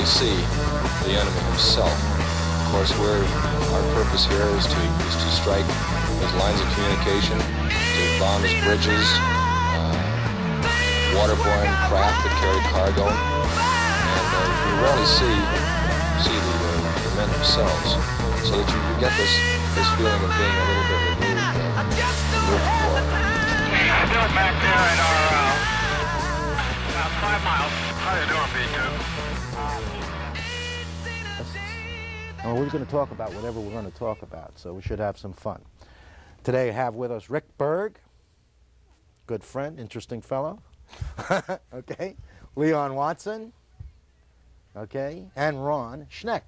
see the enemy himself. Of course, our purpose here is to strike his lines of communication, to bomb his bridges, waterborne craft that carry cargo, and we rarely see the men themselves, so that you get this feeling of being a little bit removed from war. Still back there at our 5 miles. How you doing, B2? Well, we're going to talk about whatever we're going to talk about, so we should have some fun. Today I have with us Rick Berg, good friend, interesting fellow, okay, Leon Watson, okay, and Ron Schneck.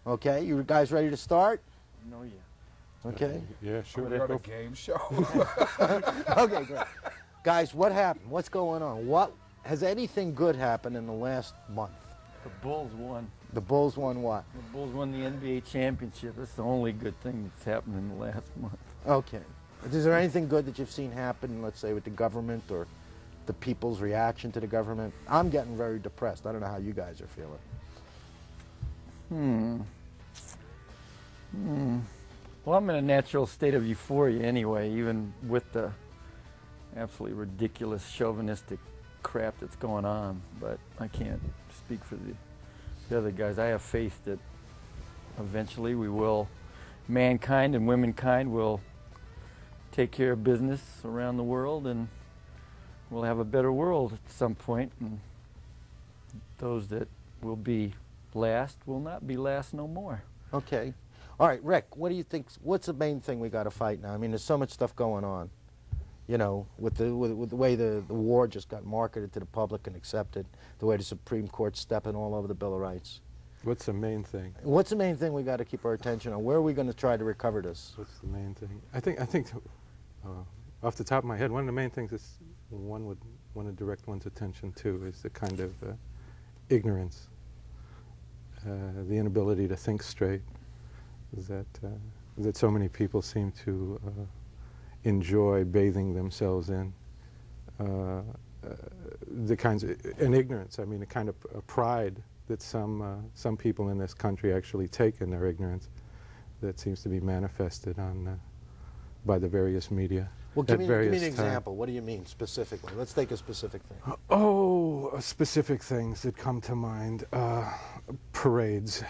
Okay, you guys ready to start? No, yeah. Okay. Yeah, sure. We're on a game show. Okay, great. Guys, what happened? What's going on? What has anything good happened in the last month? The Bulls won. The Bulls won what? The Bulls won the NBA championship. That's the only good thing that's happened in the last month. Okay. Is there anything good that you've seen happen, let's say, with the government or the people's reaction to the government? I'm getting very depressed. I don't know how you guys are feeling. Well, I'm in a natural state of euphoria anyway, even with the absolutely ridiculous chauvinistic crap that's going on. But I can't speak for the other guys. I have faith that eventually mankind and womankind will take care of business around the world, and we'll have a better world at some point, and those that will be last will not be last no more. Okay. All right, Rick, what do you think? What's the main thing we got to fight now? I mean, there's so much stuff going on, you know, with the way the war just got marketed to the public and accepted, the way the Supreme Court's stepping all over the Bill of Rights. What's the main thing? What's the main thing we got to keep our attention on? Where are we going to try to recover this? What's the main thing? I think off the top of my head, one of the main things is one would want to direct one's attention to is the kind of ignorance, the inability to think straight that so many people seem to enjoy bathing themselves in. The kinds of, and ignorance, I mean, a kind of pride that some people in this country actually take in their ignorance that seems to be manifested on by the various media. Well, give me an example. What do you mean specifically? Let's take a specific thing. Oh, specific things that come to mind. Parades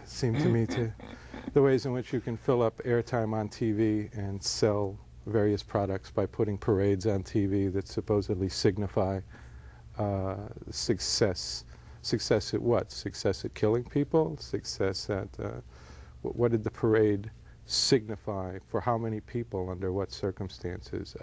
seem to me to the ways in which you can fill up airtime on TV and sell various products by putting parades on TV that supposedly signify success. Success at what? Success at killing people? Success at what did the parade signify for how many people under what circumstances?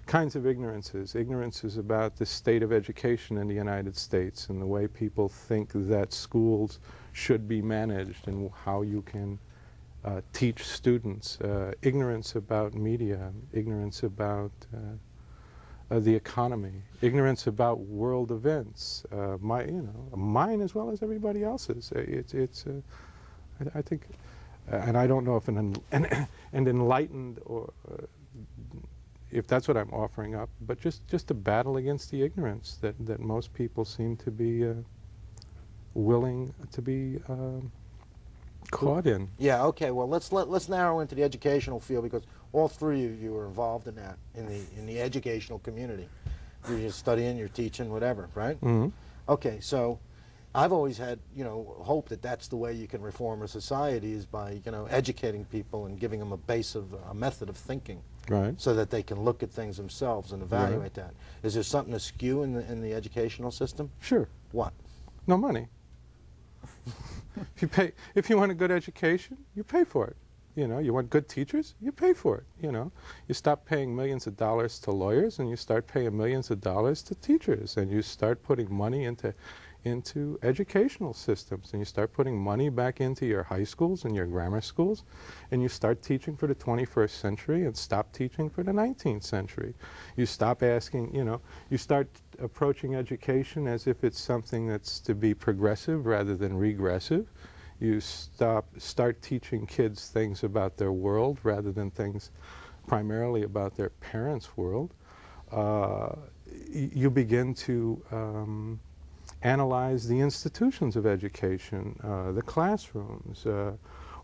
Kinds of ignorances. Ignorances about the state of education in the United States and the way people think that schools should be managed and how you can teach students. Ignorance about media. Ignorance about the economy. Ignorance about world events. Mine as well as everybody else's. I think, and I don't know if an enlightened or if that's what I'm offering up, but just a battle against the ignorance that most people seem to be willing to be caught in. Yeah. Okay. Well, let's narrow into the educational field, because all three of you are involved in that in the educational community. You're just studying, you're teaching, whatever, right? Mm-hmm. Okay. So, I've always had hope that that's the way you can reform a society, is by educating people and giving them a method of thinking. Right. So that they can look at things themselves and evaluate that. Is there something askew in the educational system? Sure. What? No money. If you want a good education, you pay for it. You want good teachers, you pay for it. You stop paying millions of dollars to lawyers and you start paying millions of dollars to teachers, and you start putting money into educational systems, and you start putting money back into your high schools and your grammar schools, and you start teaching for the 21st century and stop teaching for the 19th century. You stop asking, you start approaching education as if it's something that's to be progressive rather than regressive. You start teaching kids things about their world rather than things primarily about their parents' world. You begin to analyze the institutions of education, the classrooms,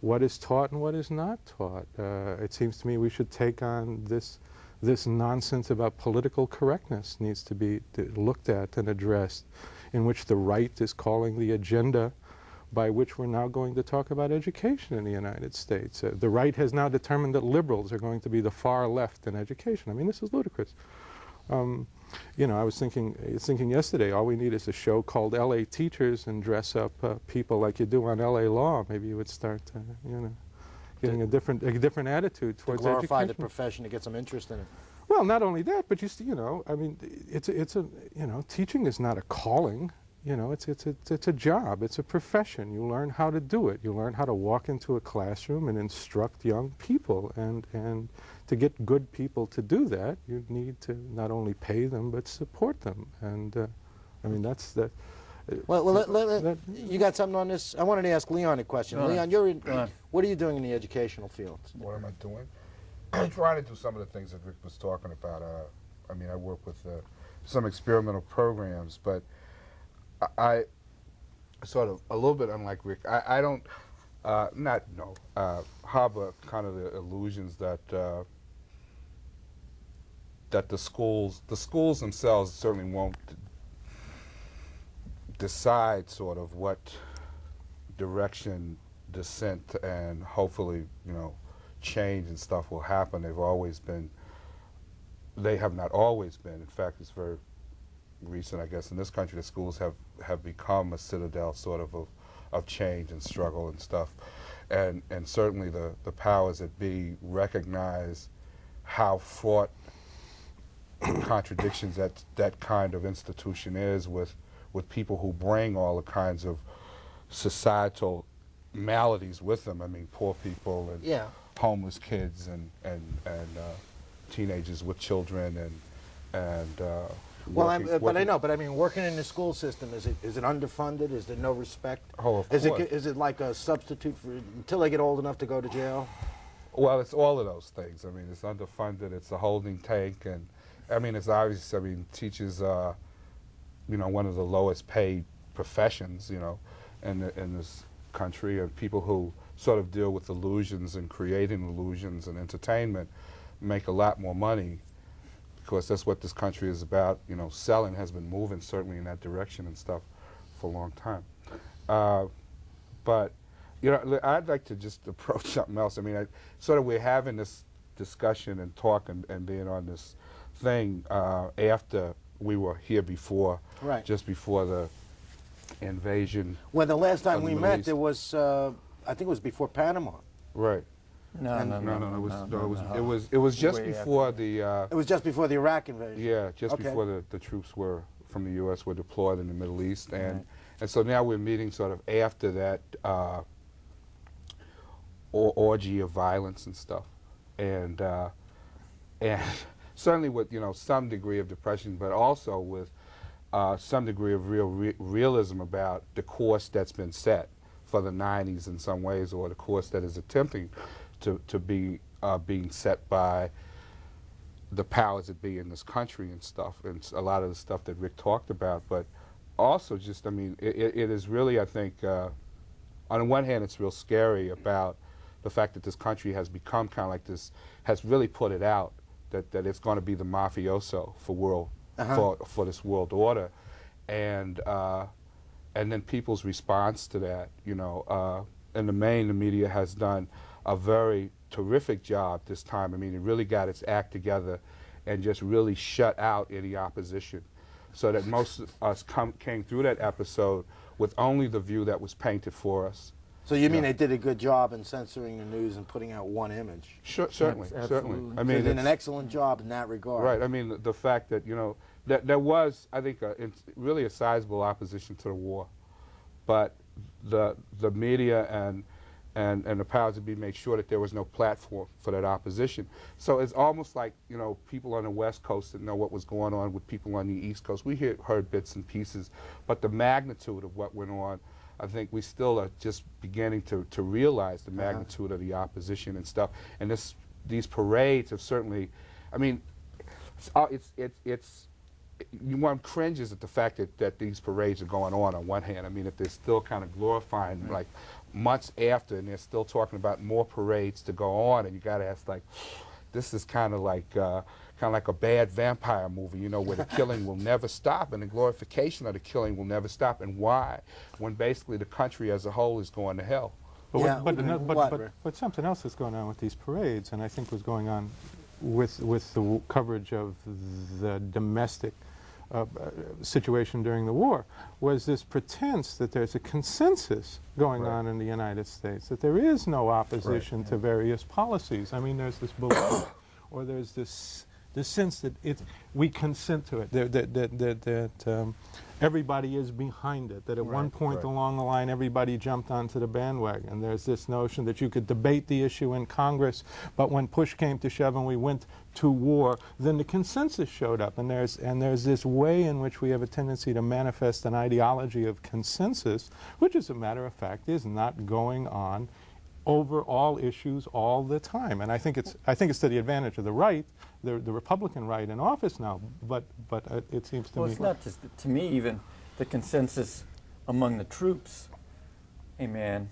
what is taught and what is not taught. It seems to me we should take on this nonsense about political correctness needs to be looked at and addressed, in which the right is calling the agenda by which we're now going to talk about education in the United States. The right has now determined that liberals are going to be the far left in education. I mean, this is ludicrous. You know, I was thinking yesterday, all we need is a show called L.A. Teachers and dress up people like you do on L.A. Law. Maybe you would start, you know, getting a different attitude towards to glorify education. the profession, to get some interest in it. Well, not only that, but you know, I mean, it's a you know, teaching is not a calling. You know, it's a job. It's a profession. You learn how to do it. You learn how to walk into a classroom and instruct young people. And to get good people to do that, you need to not only pay them but support them. And I mean, that's that. Well, you got something on this? I wanted to ask Leon a question. Leon, what are you doing in the educational field? What am I doing? I'm trying to do some of the things that Rick was talking about. I mean, I work with some experimental programs, but I sort of, a little bit unlike Rick, I don't, harbor kind of the illusions that that the schools themselves certainly won't decide sort of what direction dissent and hopefully, you know, change and stuff will happen. They have not always been. In fact, it's very recent, I guess, in this country, the schools have become a citadel sort of change and struggle and stuff. And certainly the powers that be recognize how fraught contradictions that kind of institution is with people who bring all the kinds of societal maladies with them. I mean, poor people and homeless kids and teenagers with children and well, but I mean, working in the school system, is it underfunded? Is there no respect? Oh, of course. Is it like a substitute for until they get old enough to go to jail? Well, it's all of those things. I mean, it's underfunded. It's a holding tank, and I mean, it's obvious. I mean, teachers are, you know, one of the lowest paid professions, you know, in this country, and people who sort of deal with illusions and creating illusions and entertainment make a lot more money. Because that's what this country is about. You know, selling has been moving certainly in that direction and stuff for a long time. But, you know, I'd like to just approach something else. I mean, we're having this discussion and talk and being on this thing after we were here before, just before the invasion. Well, the last time we met, there was, I think it was before Panama. Right. No. It was just before the. It was just before the Iraq invasion. Yeah, just before the troops from the U.S. were deployed in the Middle East, and so now we're meeting sort of after that orgy of violence and stuff, and certainly with, you know, some degree of depression, but also with some degree of realism about the course that's been set for the 90s in some ways, or the course that is attempting to be being set by the powers that be in this country and stuff, and a lot of the stuff that Rick talked about. But also just, I mean, it is really, I think, on the one hand, it's real scary about the fact that this country has become kind of like this, has really put it out that it's going to be the mafioso for for this world order, and then people's response to that, you know, in the main, the media has done a very terrific job this time. I mean, it really got its act together and just really shut out any opposition, so that most of us came through that episode with only the view that was painted for us. So you mean they did a good job in censoring the news and putting out one image? Sure, certainly. I mean, they did an excellent job in that regard. Right. I mean, the fact that, you know, that there was, I think, really a sizable opposition to the war, but the media and the powers that be made sure that there was no platform for that opposition. So it's almost like, you know, people on the West Coast didn't know what was going on with people on the East Coast. We heard bits and pieces, but the magnitude of what went on, I think we still are just beginning to realize the magnitude of the opposition and stuff. And these parades have certainly, I mean, one cringes at the fact that these parades are going on one hand. I mean, if they're still kind of glorifying, like months after, and they're still talking about more parades to go on, and you got to ask, like, this is kind of like a bad vampire movie, you know, where the killing will never stop and the glorification of the killing will never stop. And why? When basically the country as a whole is going to hell. But, Yeah, but something else is going on with these parades, and I think was going on with the coverage of the domestic situation during the war, was this pretense that there's a consensus going on in the United States, that there is no opposition to various policies. I mean, there's this belief, or there's this sense that we consent to it, that everybody is behind it, that at one point along the line everybody jumped onto the bandwagon. There's this notion that you could debate the issue in Congress, but when push came to shove and we went to war, then the consensus showed up, and there's this way in which we have a tendency to manifest an ideology of consensus, which, as a matter of fact, is not going on over all issues all the time. And I think it's to the advantage of the right, the Republican right in office now, but it seems to me... Well, it's not just, to me, even the consensus among the troops. Hey, man,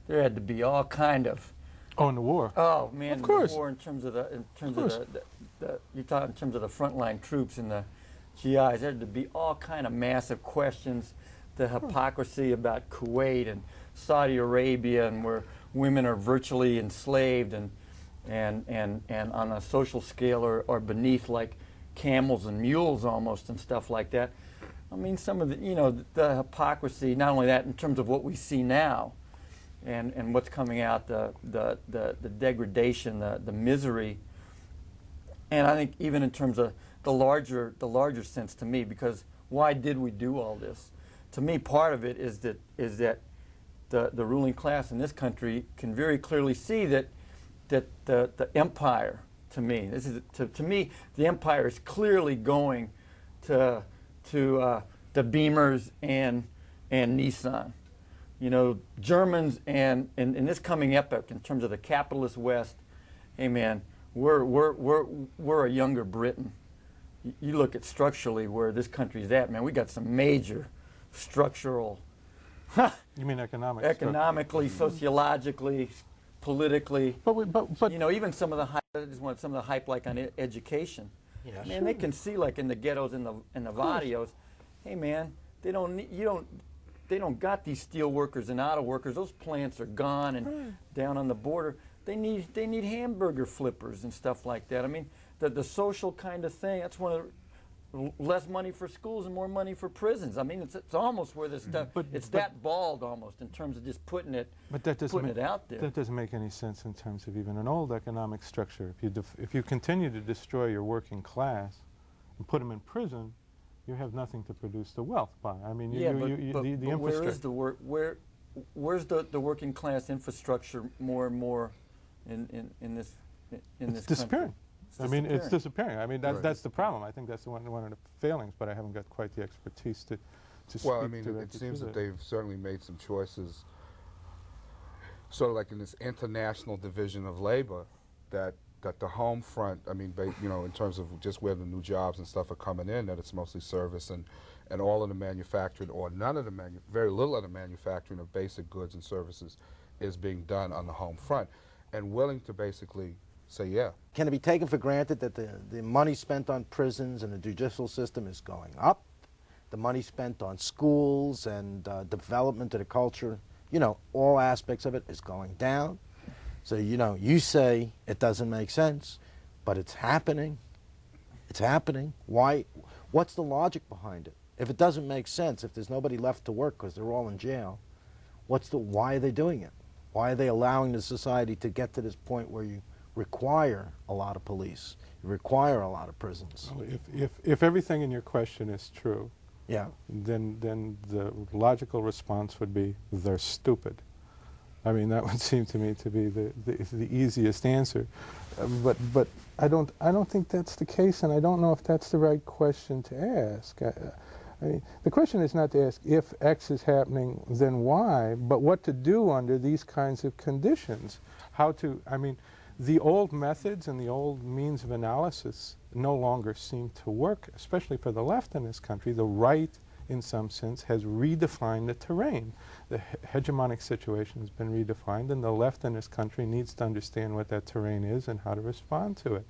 there had to be all kind of... Oh, in the war. Oh, man, of course. The war in terms of you're talking in terms of the frontline troops and the GIs, there had to be all kind of massive questions, the hypocrisy about Kuwait and Saudi Arabia, and where women are virtually enslaved and on a social scale are beneath like camels and mules almost, and stuff like that. I mean, some of the, you know, the hypocrisy, not only that in terms of what we see now and what's coming out, the degradation, the misery, and I think even in terms of the larger sense to me, because why did we do all this? To me, part of it is that the ruling class in this country can very clearly see that the empire, to me, to me, the empire is clearly going to the Beamers and Nissan. You know, Germans and in this coming epoch, in terms of the capitalist West, hey man, we're a younger Britain. You look at structurally where this country's at, man. We got some major structural. You mean economic? Economically, sociologically, politically. But you know, even some of the hype, I just want some of the hype like on education. Yeah, man, they can see like in the ghettos and the barrios. Hey man, they don't got these steel workers and auto workers. Those plants are gone and down on the border. They need hamburger flippers and stuff like that. I mean, the social kind of thing. That's one of the less money for schools and more money for prisons. I mean, it's almost where this stuff. It's that bald almost in terms of just putting it out there. That doesn't make any sense in terms of even an old economic structure. If you continue to destroy your working class and put them in prison, you have nothing to produce the wealth by. I mean, the infrastructure. Where is the work? Where's the working class infrastructure more and more in this it's disappearing. I mean, it's disappearing. I mean, that's the problem. I think that's one of the failings, but I haven't got quite the expertise to speak to Well, I mean, it seems that they've certainly made some choices, sort of like in this international division of labor, that the home front, I mean, you know, in terms of just where the new jobs and stuff are coming in, that it's mostly service and all of the manufacturing, or none of the very little of the manufacturing of basic goods and services is being done on the home front, and willing to basically say, yeah. Can it be taken for granted that the money spent on prisons and the judicial system is going up? The money spent on schools and development of the culture, you know, all aspects of it is going down. So, you know, you say it doesn't make sense, but it's happening. It's happening. Why? What's the logic behind it? If it doesn't make sense, if there's nobody left to work because they're all in jail, why are they doing it? Why are they allowing the society to get to this point where you require a lot of police, you require a lot of prisons? Well, if everything in your question is true, yeah, then the logical response would be they're stupid. I mean, that would seem to me to be the easiest answer, but I don't think that's the case, and I don't know if that's the right question to ask. I mean, the question is not to ask if X is happening, then why, but what to do under these kinds of conditions. How to, I mean, the old methods and the old means of analysis no longer seem to work, especially for the left in this country. The right, in some sense, has redefined the terrain. The hegemonic situation has been redefined, and the left in this country needs to understand what that terrain is and how to respond to it.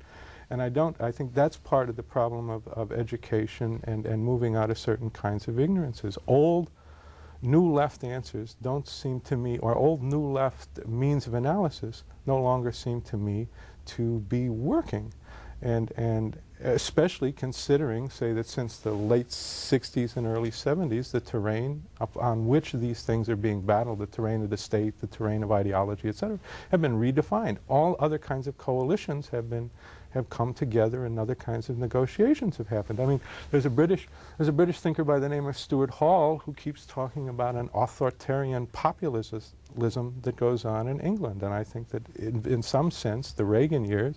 And I think that's part of the problem of education and moving out of certain kinds of ignorances. Old, new left answers don't seem to me, or old, new left means of analysis no longer seem to me to be working. And especially considering, say, that since the late 60s and early 70s, the terrain on which these things are being battled, the terrain of the state, the terrain of ideology, etc., have been redefined. All other kinds of coalitions have come together, and other kinds of negotiations have happened. I mean, there's a British thinker by the name of Stuart Hall who keeps talking about an authoritarian populism that goes on in England, and I think that in some sense the Reagan years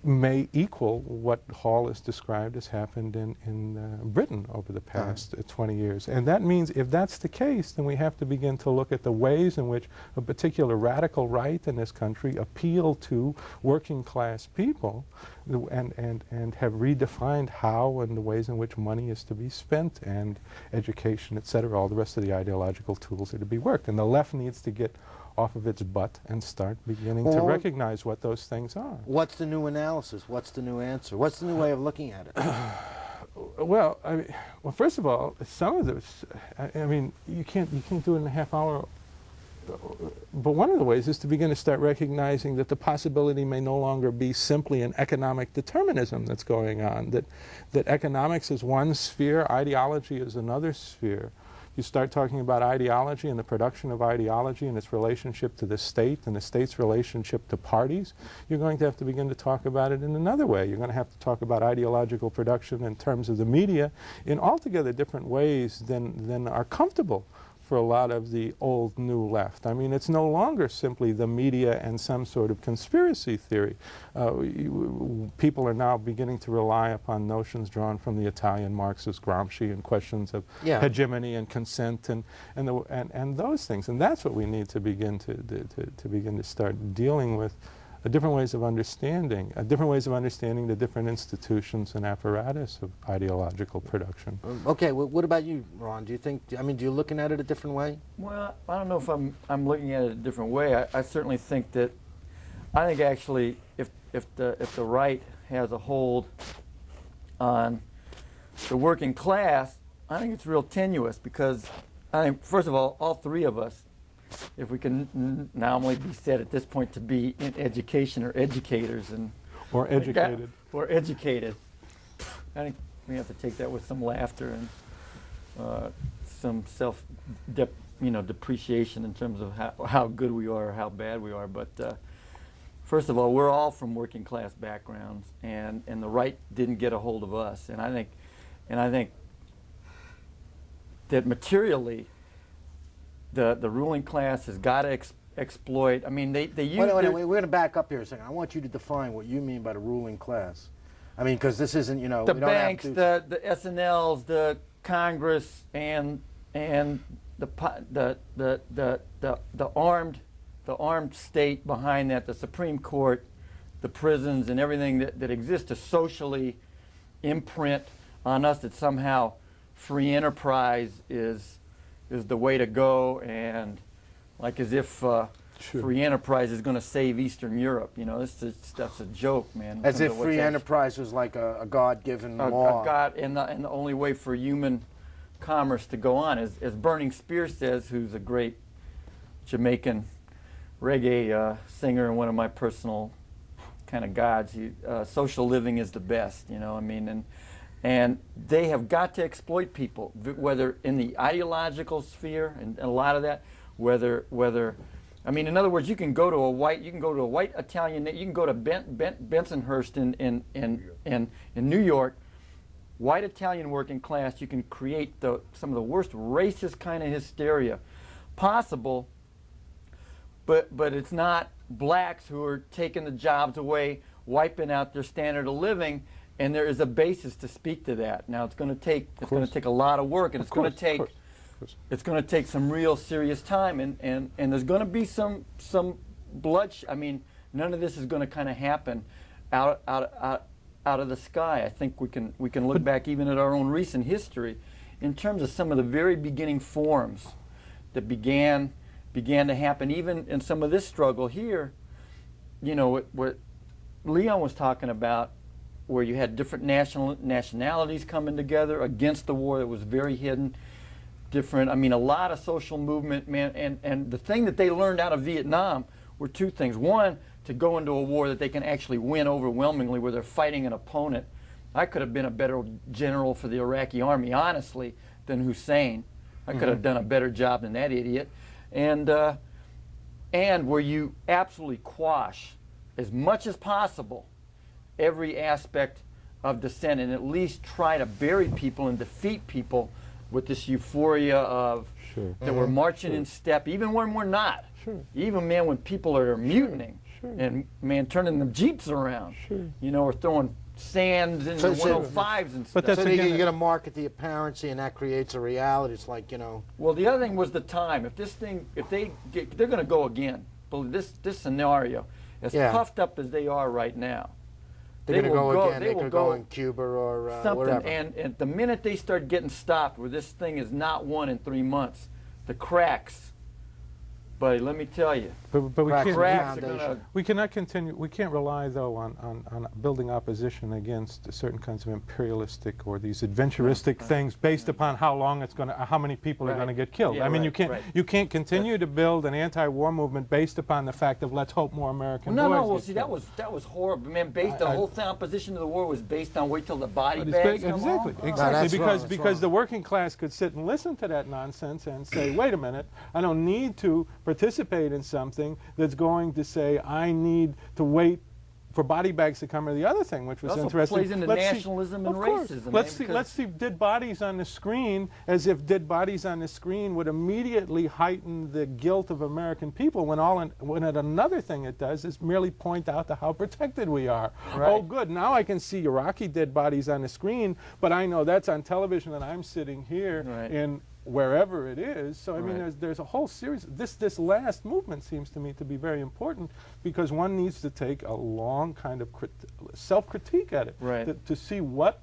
may equal what Hall has described as happened in Britain over the past 20 years. And that means if that's the case, then we have to begin to look at the ways in which a particular radical right in this country appeal to working class people and have redefined how and the ways in which money is to be spent and education, etc., all the rest of the ideological tools are to be worked. And the left needs to get off of its butt and start beginning to recognize what those things are. What's the new analysis? What's the new answer? What's the new way of looking at it? Well, first of all, some of this, I mean, you can't do it in a half hour. But one of the ways is to begin to start recognizing that the possibility may no longer be simply an economic determinism that's going on, that economics is one sphere, ideology is another sphere. You start talking about ideology and the production of ideology and its relationship to the state and the state's relationship to parties, you're going to have to begin to talk about it in another way. You're going to have to talk about ideological production in terms of the media in altogether different ways than are comfortable for a lot of the old new left. I mean, it's no longer simply the media and some sort of conspiracy theory. People are now beginning to rely upon notions drawn from the Italian Marxist Gramsci and questions of hegemony and consent and those things. And that's what we need to begin to start dealing with. Different ways of understanding the different institutions and apparatus of ideological production. Okay, well, what about you, Ron? Do you think, I mean, do you looking at it a different way? Well, I don't know if I'm looking at it a different way. I certainly think that, I think actually if the right has a hold on the working class, I think it's real tenuous, because I think, first of all three of us, if we can nominally be said at this point to be in education or educators or educated. Or educated. I think we have to take that with some laughter and some depreciation in terms of how good we are or how bad we are. But first of all, we're all from working class backgrounds, and the right didn't get a hold of us. And I think that materially, the ruling class has got to exploit. I mean, they use. Wait, we're going to back up here a second. I want you to define what you mean by the ruling class. I mean, because this isn't, the banks, the S&Ls, the Congress, and the armed state behind that, the Supreme Court, the prisons, and everything that exists to socially imprint on us that somehow free enterprise is the way to go, and like as if free enterprise is going to save Eastern Europe. You know, that's a joke, man. As if free enterprise was like a God-given law. And the only way for human commerce to go on, as Burning Spear says, who's a great Jamaican reggae singer and one of my personal kind of gods. Social living is the best. You know, I mean, and they have got to exploit people, whether in the ideological sphere and a lot of that, whether I mean, in other words, you can go to a white Italian, you can go to Bensonhurst in New York, white Italian working class. You can create some of the worst racist kind of hysteria possible, but it's not blacks who are taking the jobs away, wiping out their standard of living. And there is a basis to speak to that. Now it's going to take a lot of work, and it's going to take some real serious time, and there's going to be some bloodshed. I mean, none of this is going to kind of happen out out of the sky. I think we can look back even at our own recent history in terms of some of the very beginning forms that began to happen, even in some of this struggle here. You know, what Leon was talking about, where you had different nationalities coming together against the war that was very hidden, different. I mean, a lot of social movement, man. And the thing that they learned out of Vietnam were two things. One, to go into a war that they can actually win overwhelmingly, where they're fighting an opponent. I could have been a better general for the Iraqi army, honestly, than Hussein. I could have done a better job than that idiot. And where you absolutely quash, as much as possible, every aspect of dissent, and at least try to bury people and defeat people with this euphoria of that we're marching in step, even when we're not. Even, man, when people are mutinying and, man, turning the Jeeps around, you know, or throwing sands into 105s and stuff. But so you're going to market the apparency, and that creates a reality. It's like, you know. Well, the other thing was the time. If this thing, they're going to go again. But this scenario, as puffed up as they are right now, they're going to go again. They could go in Cuba or something. Whatever. And the minute they start getting stopped, where this thing is not won in 3 months, the cracks. Buddy, let me tell you. But we cannot continue. We can't rely, though, on building opposition against certain kinds of imperialistic or these adventuristic things based upon how long it's going to, how many people are going to get killed. I mean, you can't continue to build an anti-war movement based upon the fact of let's hope more American boys. Well, see, that was horrible, man. Based on the whole opposition to the war was based on wait till the body bags come home. Exactly, because the working class could sit and listen to that nonsense and say, wait a minute, I don't need to participate in something that's going to say I need to wait for body bags to come, or the other thing, which was interesting. Plays into nationalism and racism. Let's see dead bodies on the screen, as if dead bodies on the screen would immediately heighten the guilt of American people, when another thing it does is merely point out to how protected we are. Oh, good, now I can see Iraqi dead bodies on the screen, but I know that's on television and I'm sitting here in wherever it is. So I mean, there's a whole series. This last movement seems to me to be very important, because one needs to take a long kind of self-critique at it to see what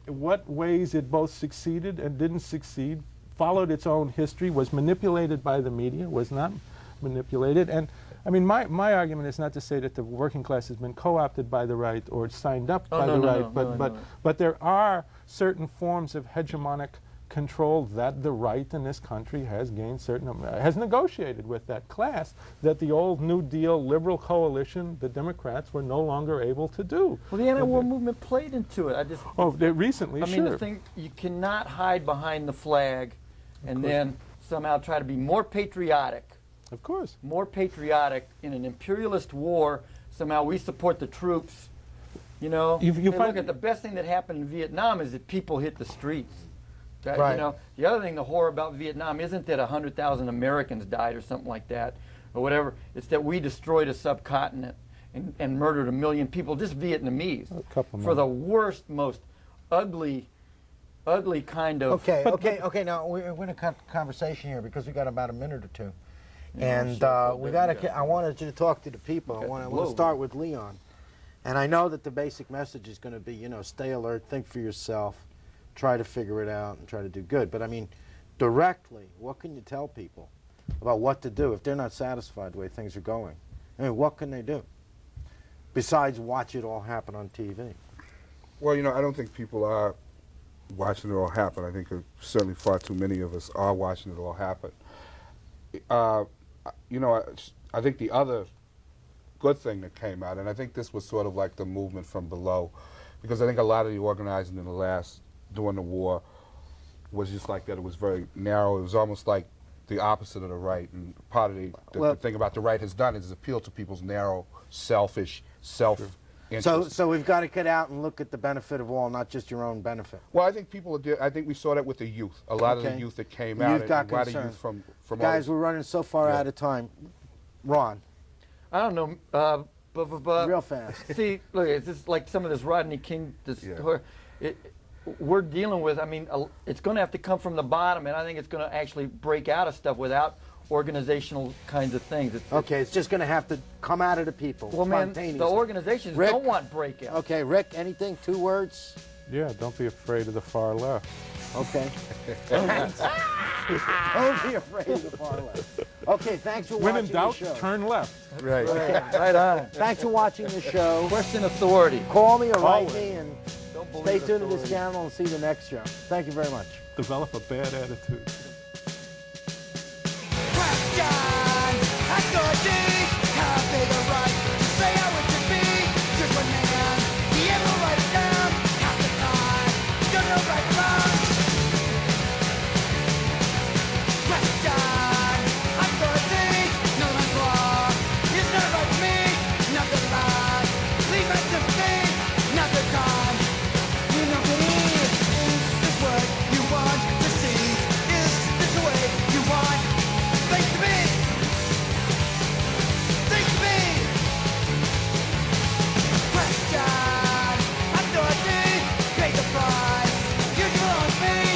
ways it both succeeded and didn't succeed, followed its own history, was manipulated by the media, was not manipulated. And I mean, my argument is not to say that the working class has been co-opted by the right or signed up by the right, but there are certain forms of hegemonic control that the right in this country has gained has negotiated with that class, that the old New Deal liberal coalition, the Democrats, were no longer able to do. Well, the anti-war movement played into it. Recently, I mean, the thing, you cannot hide behind the flag and then somehow try to be more patriotic. Of course. More patriotic in an imperialist war. Somehow we support the troops. You know, look at the best thing that happened in Vietnam is that people hit the streets. You know, the other thing, the horror about Vietnam isn't that 100,000 Americans died or something like that, or whatever. It's that we destroyed a subcontinent and murdered 1 million people, just Vietnamese, for the worst, most ugly kind of. Okay. Now we're in a conversation here because we got about a minute or two, and we got I wanted you to talk to the people. I want to start with Leon, and I know that the basic message is going to be, you know, stay alert, think for yourself. Try to figure it out and try to do good. But I mean, directly, what can you tell people about what to do if they're not satisfied the way things are going? I mean, what can they do besides watch it all happen on TV? Well, you know, I don't think people are watching it all happen. I think certainly far too many of us are watching it all happen. You know, I think the other good thing that came out, and I think this was sort of like the movement from below, because I think a lot of the organizing in the during the war was just like that. It was very narrow. It was almost like the opposite of the right. And part of the thing about the right has done is appeal to people's narrow, selfish self-interest. So we've got to get out and look at the benefit of all, not just your own benefit. Well, I think I think we saw that with the youth. A lot of the youth that came out. You've got concern. From guys, we're running so far out of time. Ron. I don't know. Real fast. See, look, it's just like some of this Rodney King. We're dealing with, I mean, it's going to have to come from the bottom, and I think it's going to actually break out of stuff without organizational kinds of things. Okay, it's just going to have to come out of the people. Well, man, the spontaneously. organizations Rick? don't want breakouts. Okay, Rick, anything? 2 words? Yeah, don't be afraid of the far left. Okay. Don't be afraid of the far left. Okay, thanks for When watching in doubt, the show. turn left. Right. Right on. Thanks for watching the show. Question authority. Call me or write Always. me, and Don't believe stay tuned to this authority. channel and see the next show. Thank you very much. Develop a bad attitude. Pay the price, future belongs to me.